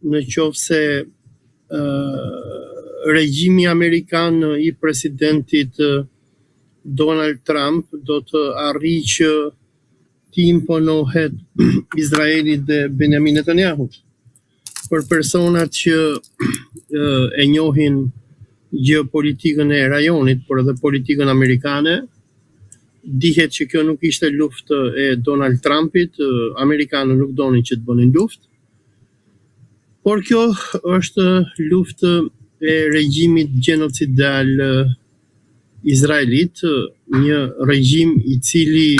në qoftë se regjimi amerikan i presidentit Donald Trump do të arrijë që të imponohet Izraelit dhe Benjamin Netanyahut. Për personat që e njohin geopolitikën e rajonit, por edhe politikën amerikane, dihet që kjo nuk ishte luftë e Donald Trumpit, amerikanët nuk donin që të bënin luftë, por kjo është luftë e regjimit gjenocidal izraelit, një regjim i cili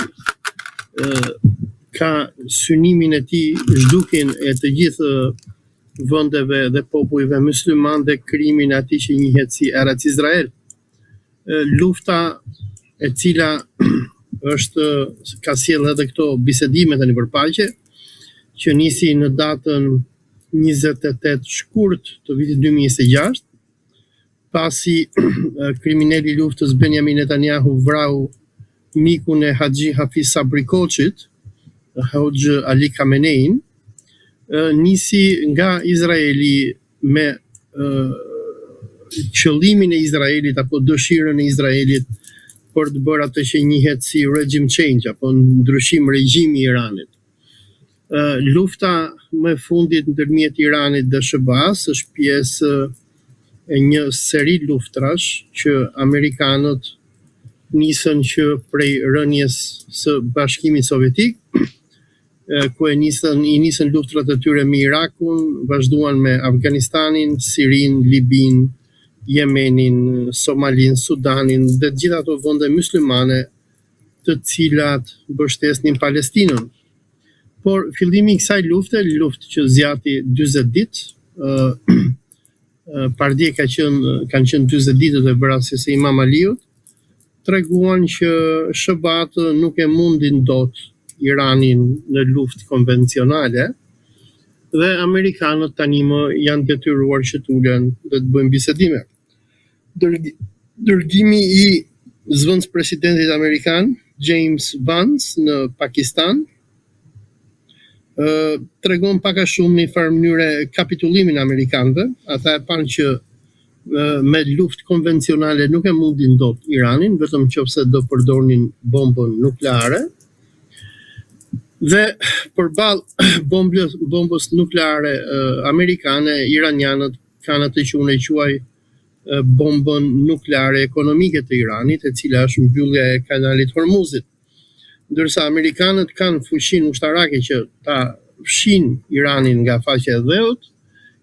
ka synimin e tij zhdukjen e të gjithë vendeve dhe popujve musliman dhe krimin atij që njihet si Eretz Izrael. Lufta e cila ka sjellë edhe këto bisedime tani për paqe, që nisi në datën 28 shkurt të vitit 2026, pasi kriminali i luftës Benjamin Netanyahu vrau mikun e Haxhi Hafiz Sabri Koçit, Hoxh Ali Khamenein, nisi nga Izraeli me qëllimin e Izraelit apo dëshirën e Izraelit për të bërë atë që njihet si regime change apo ndryshim regjimi i Iranit. Lufta më e fundit ndërmjet Iranit dhe SBA-s është pjesë e një seri luftrash që amerikanët nisën që prej rënies së Bashkimit Sovjetik, ku i nisën luftrat e tyre me Irakun, vazhduan me Afganistanin, Sirin, Libin, Jemenin, Somalin, Sudanin dhe gjitha ato vende muslimane të cilat mbështesnin Palestinën. Por fillimi i kësaj lufte, luftë që zgjati 40 ditë, pardje kanë qenë 40 ditët e vrasjes së Imam Aliut, treguan që SBA-t nuk e mundin dot Iranin në luftë konvencionale dhe amerikanët tani më janë detyruar që të ulen dhe të bëjnë bisedime. Dërgimi i zëvendës presidentit amerikan, James Vance, në Pakistan, tregon pak a shumë në një farë mënyre kapitullimin e amerikanëve. Ata e panë që me luftë konvencionale nuk e mundin dot Iranin, vetëm nëse do përdornin bombën nukleare. Dhe përballë bombës nukleare amerikane, iranianët kanë atë që unë e quaj bombën nukleare ekonomike të Iranit, e cila është mbyllja e kanalit Hormuzit. Ndërsa amerikanët kanë fuqinë ushtarake që ta fshin Iranin nga faqja e dheut,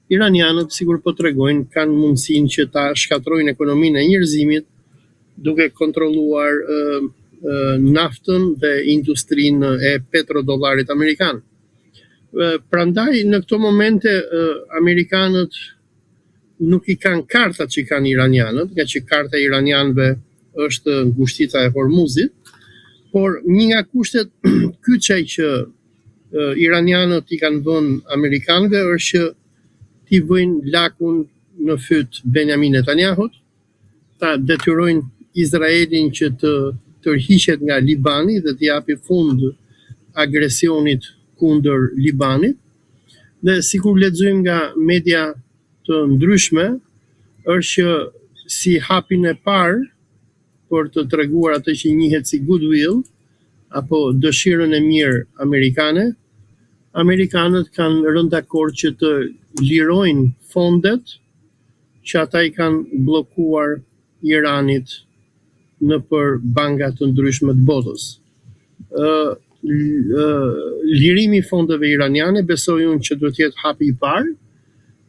iranianët, sigur po tregojnë, kanë mundësinë që ta shkatrojnë ekonominë e njerëzimit duke kontrolluar naftën dhe industrinë e petrodollarit amerikan. Prandaj në këto momente amerikanët nuk i kanë kartat që kanë iranianët, nga që karta e iranianëve është ngushtica e Hormuzit, por një nga kushtet kyçaj që iranianët i kanë vënë amerikanëve është që t'i vëjnë lakun në fyt Benjamin Netanyahut, ta detyrojnë Izraelin që të tërhiqet nga Libani dhe të japi fund agresionit kundër Libanit. Dhe sikur lexojmë nga media të ndryshme, është që si hapin e parë për të treguar atë që njihet si goodwill apo dëshirën e mirë amerikane, amerikanët kanë rënë dakord që të lirojnë fondet që ata i kanë bllokuar Iranit në për banka të ndryshme të botës. Lirimi i fondeve iraniane besoj unë që duhet të jetë hapi i parë,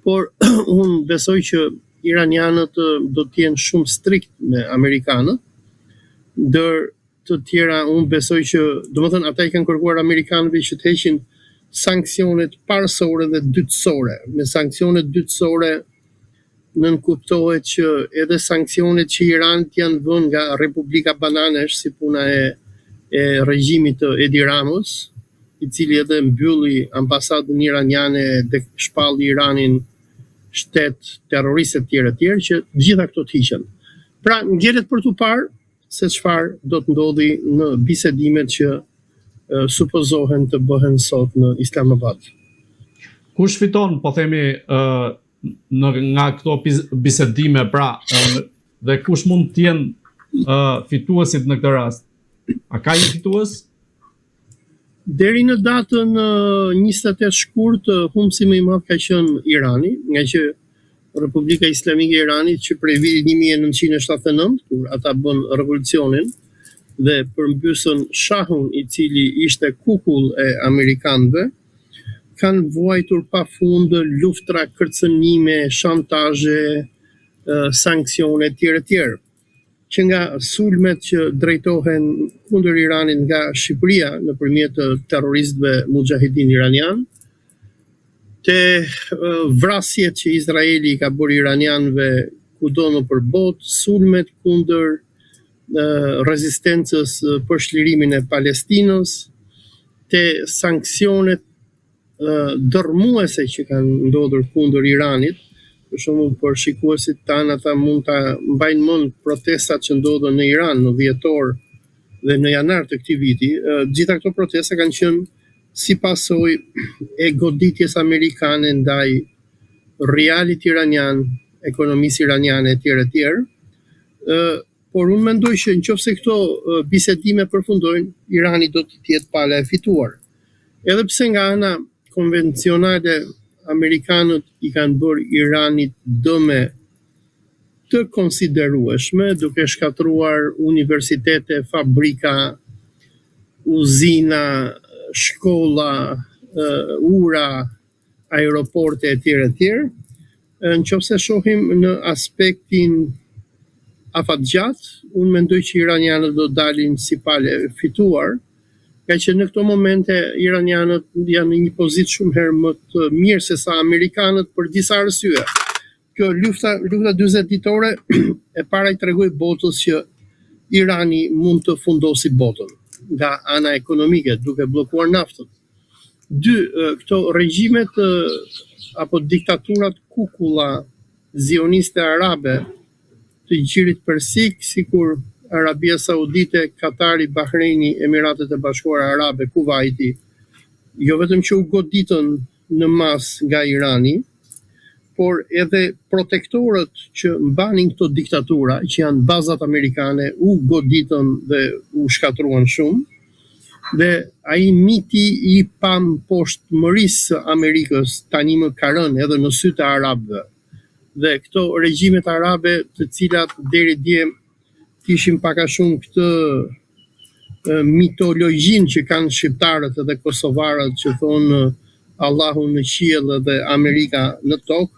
por unë besoj që iranianët do të jenë shumë strikt me amerikanët, ndër të tjera unë besoj që, domethënë ata i kanë kërkuar amerikanëve që të heqin sanksionet parësore dhe dytësore. Me sanksionet dytësore nënkuptohet që edhe sanksionet që Iranit janë vënë nga Republika Bananesh si puna e regjimit të Edi Ramos, i cili edhe mbylli ambasadën iraniane dhe shpalli Iranin shtet terroristë të tjerë që gjitha këto të hiqen. Pra ngjelet për tu parë se çfarë do të ndodhi në bisedimet që supozohen të bëhen sot në Islamabad. kush fiton, po themi, nga këto bisedime, pra, dhe kush mund të jenë fituesit në këtë rast? A ka një fitues? Deri në datën 28 shkurt, humbësi më i madh ka qenë Irani, nga që Republika Islamike e Iranit që prej vitit 1979, kur ata bën revolucionin dhe përmbysën shahun i cili ishte kukull e amerikanëve, kanë vuajtur pafund luftra, kërcënime, shantazhe, sanksione etj. Që nga sulmet që drejtohen kundër Iranit nga Shqipëria nëpërmjet terroristëve mujahidin iranian, te vrasjet që Izraeli ka bërë iranianëve kudo nëpër botë, sulmet kundër rezistencës për shlirimin e Palestinës, te sanksionet dërmuese që kanë ndodhur kundër Iranit. Për shembull, për shikuesit tanë, ata mund ta mbajnë mend protestat që ndodhen në Iran në dhjetor dhe në janar të këtij viti. Gjitha këto protesta kanë qenë si pasojë e goditjes amerikane ndaj realit iranian, ekonomisë iraniane etj. Por unë mendoj që nëse këto bisedime përfundojnë, Irani do të jetë pala e fituar. Edhe pse nga ana konvencionale amerikanët i kanë bërë Iranit dëme të konsiderueshme, duke shkatruar universitete, fabrika, uzina, shkolla, ura, aeroporte etj. Nëse shohim në aspektin afatgjat, unë mendoj që iranianët do dalin si palë e fituar, ka që në këto momente iranianët janë në një pozitë shumë herë më të mirë se sa amerikanët për disa arsye. Kjo lufta 40 ditore e para i tregoi botës që Irani mund të fundosi botën nga ana ekonomike duke bllokuar naftën. 2, këto regjimet apo diktaturat kukulla zioniste arabe të gjirit persik, sikur Arabia Saudite, Katari, Bahreini, Emiratet e Bashkuara Arabe, Kuvaiti, jo vetëm që u goditën në mas nga Irani, por edhe protektorët që mbanin këto diktatura, që janë bazat amerikane, u goditën dhe u shkatruan shumë, dhe ai miti i pamposhtmërisë Amerikës tani më ka rënë edhe në sytë e arabëve. Dhe këto regjimet arabe, të cilat deri dje kishin pak a shumë këtë mitologjin që kanë shqiptarët edhe kosovarët që thonë Allahu në qiell dhe Amerika në tokë,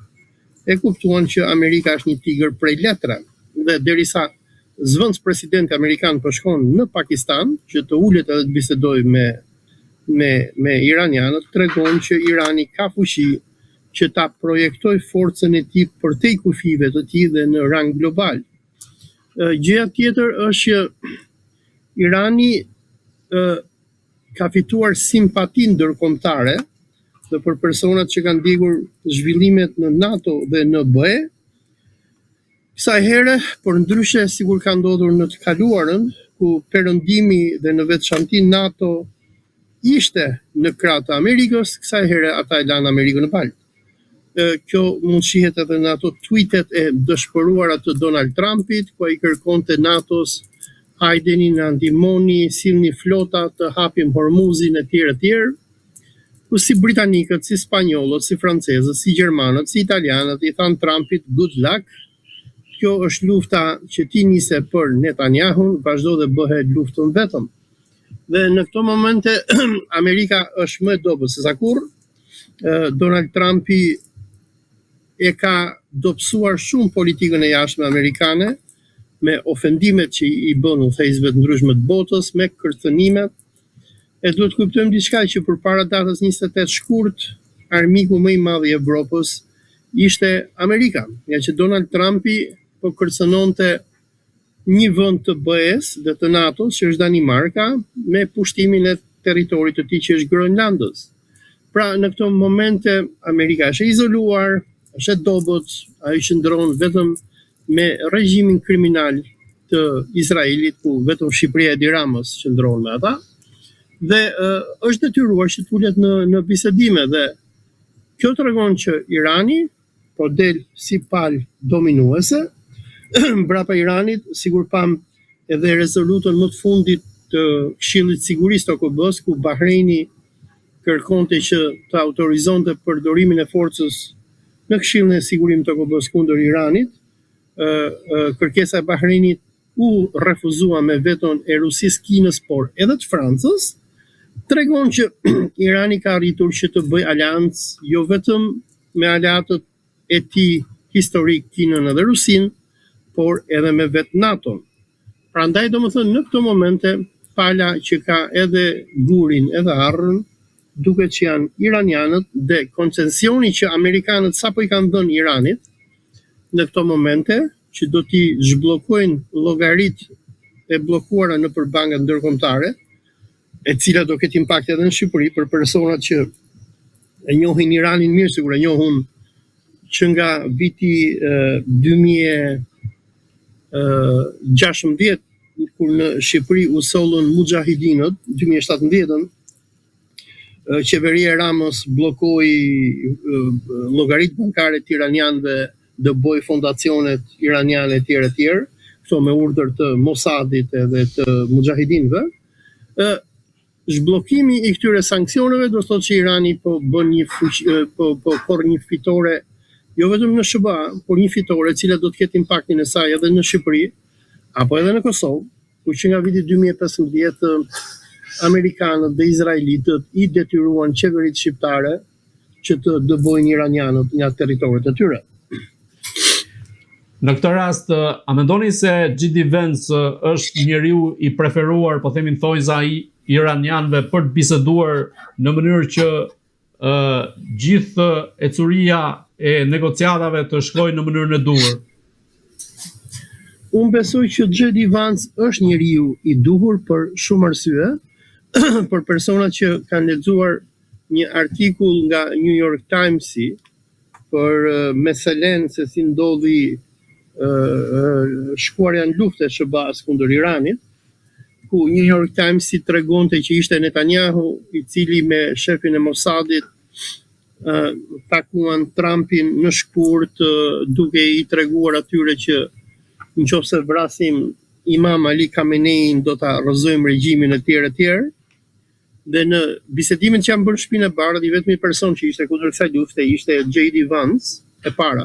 e kuptuan që Amerika është një tigër prej letra. Dhe derisa zëvendës president amerikan po shkon në Pakistan, që të ulet edhe të bisedojë me iranianët, tregon që Irani ka fuqi që ta projektoj forcën e tij përtej kufive të tij dhe në rang global. Gjëja tjetër është që Irani ka fituar simpati ndërkombëtare dhe për personat që kanë ndjekur zhvillimet në NATO dhe në BE, kësaj here, por ndryshe sikur ka ndodhur në të kaluarën, ku perëndimi dhe në veçanti NATO ishte në krah të Amerikës, kësaj here ata e lanë Amerikën në palë. Kjo mund shihet edhe në ato tweetet e dëshpëruara të Donald Trumpit, ku ai kërkonte NATO-s hajdeni në ndihmoni, sillni flota të hapim Hormuzin etj. Ku si britanikët, si spanjollët, si francezët, si gjermanët, si italianët i thanë Trumpit good luck. Kjo është lufta që ti nise për Netanyahu, vazhdo dhe bëhet luftën vetëm. Dhe në këto momente Amerika është më e dobët se sa kurrë. Donald Trumpi e ka dobësuar shumë politikën e jashtme amerikane, me ofendimet që i bën udhëheqësve të ndryshme të botës, me kërcënimet. E duhet kuptojmë diçka që përpara datës 28 shkurt, armiku më i madh i Evropës ishte Amerika, nga që Donald Trumpi po kërcënonte një vend të BE-s dhe të NATO-s, që është Danimarka, me pushtimin e territorit të tij që është Groenlandës. Pra në këto momente Amerika është e izoluar, është e dobët, ai qëndron vetëm me regjimin kriminal të Izraelit, ku vetëm Shqipëria e Edi Ramës qëndron me ata, dhe është detyruar që të ulet në bisedime dhe Kjo tregon që Irani po del si palë dominuese. Mbrapa Iranit, sigur pam edhe rezolutën më të fundit të Këshillit Sigurisë të OKB-s, ku Bahreini kërkonte që të autorizonte përdorimin e forcës në Këshillin e Sigurimit të OKB-s kundër Iranit. Kërkesa e Bahreinit u refuzua me veton e Rusisë, Kinës, por edhe të Francës, tregon që Irani ka arritur që të bëjë aleancë jo vetëm me aleatët e tij historik, Kinën edhe Rusinë, por edhe me vetë NATO-n. Prandaj domethënë në këto momente pala që ka edhe gurin edhe arrën, duket që janë iranianët dhe koncesioni që amerikanët sapo i kanë dhënë Iranit në këto momente, që do t'i zhbllokojnë llogaritë e bllokuara nëpër bankat ndërkombëtare, e cila do ketë impakt edhe në Shqipëri për personat që e njohin Iranin mirë, sigur e njohun që nga viti 2016, kur në Shqipëri u sollën mujahidinët, 2017-ën, qeveria e Ramës bllokoi llogaritë bankare të iranianëve, dëboi fondacionet iraniane etj. Këto me urdhër të Mossadit edhe të mujahidinëve. Zhbllokimi i këtyre sanksioneve do thotë që Irani po bën një fitore jo vetëm në SBA, por një fitore e cila do të ketë impaktin e saj edhe në Shqipëri apo edhe në Kosovë, ku që nga viti 2015 amerikanët dhe izraelitët i detyruan qeveritë shqiptare që të dëbojnë iranianët nga territoret e tyre. Në këtë rast, a mendoni se G.D. Vance është njeriu i preferuar, po themin thojza i iranianëve për të biseduar në mënyrë që gjithë ecuria e negociatave të shkojnë në mënyrën e duhur? Unë besoj që G.D. Vance është njeriu i duhur për shumë arsye, për personat që kanë lexuar një artikull nga New York Times-i për meselen se si ndodhi shkuarja në luftë e SBA-s kundër Iranit, ku New York Times-i tregonte që ishte Netanyahu i cili me shefin e Mossadit takuan Trumpin në shkurt, duke i treguar atyre që nëse vrasim Imam Ali Khamenein do ta rrëzojmë regjimin etj. Dhe në bisedimin që janë bërë në Shtëpinë e Bardhë, i vetmi person që ishte kundër kësaj lufte ishte J.D. Vance e para.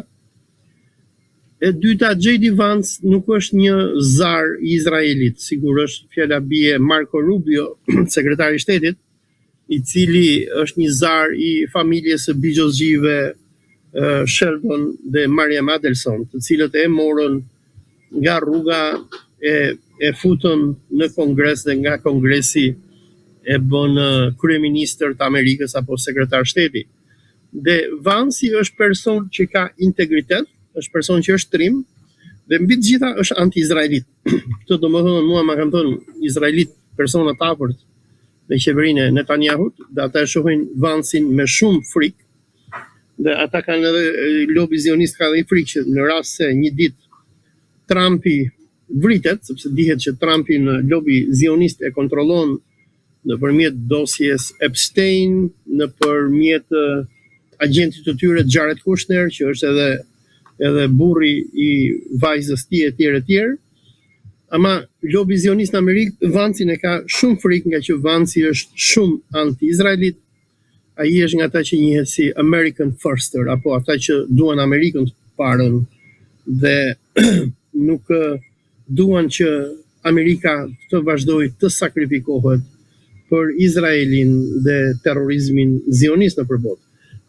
E dyta, J.D. Vance nuk është një zar i Izraelit, sigur është fjala bie Marco Rubio, sekretari i shtetit, i cili është një zar i familjes së bigjozgjive Sheldon dhe Mariam Adelson, të cilët e morën nga rruga e futën në Kongres dhe nga Kongresi e bën kryeministër të Amerikës apo sekretar shteti. Dhe Vansi është person që ka integritet, është person që është trim, dhe mbi të gjitha është anti-izraelit. Këtë domethënë mua më kanë thënë izraelit, persona të afërt me qeverinë e Netanyahut, dhe ata e shohin Vansin me shumë frikë, dhe ata kanë edhe lobi zionist ka dhe i frikë që në rast se një ditë Trumpi vritet, sepse dihet që Trumpi në lobi zionist e kontrollon nëpërmjet dosjes Epstein, nëpërmjet agentit të tyre Jared Kushner, që është edhe burri i vajzës tij etj. Ama lobi zionist në Amerikë, Vancin e ka shumë frikë nga që Vanci është shumë anti-izraelit. Ai është nga ata që njihet si American Firster, apo ata që duan Amerikën të parën dhe nuk duan që Amerika të vazhdojë të sakrifikohet për Izraelin dhe terrorizmin zionist në përbot.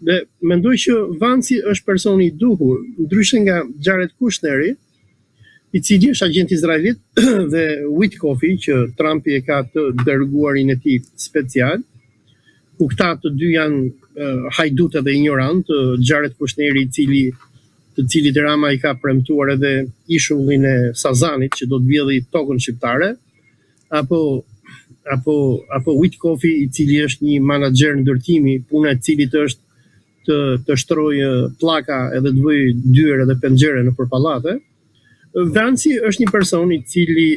Dhe mendoj që Vanci është personi i duhur, ndryshe nga Jared Kushneri, i cili është agent izraelit, dhe Witkofi, që Trumpi e ka të dërguarin e tij special, ku këta të dy janë hajdutë dhe ignorant, Jared Kushneri të cilit Rama i ka premtuar edhe ishullin e Sazanit, që do të vjedhë tokën shqiptare, apo Witkofi, i cili është një menaxher ndërtimi, puna e cilit është të shtrojë pllaka edhe të vëjë dyert edhe penxhere nëpër pallate. Vanci është një person i cili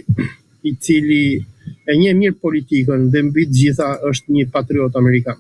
e njeh mirë politikën dhe mbi të gjitha është një patriot amerikan.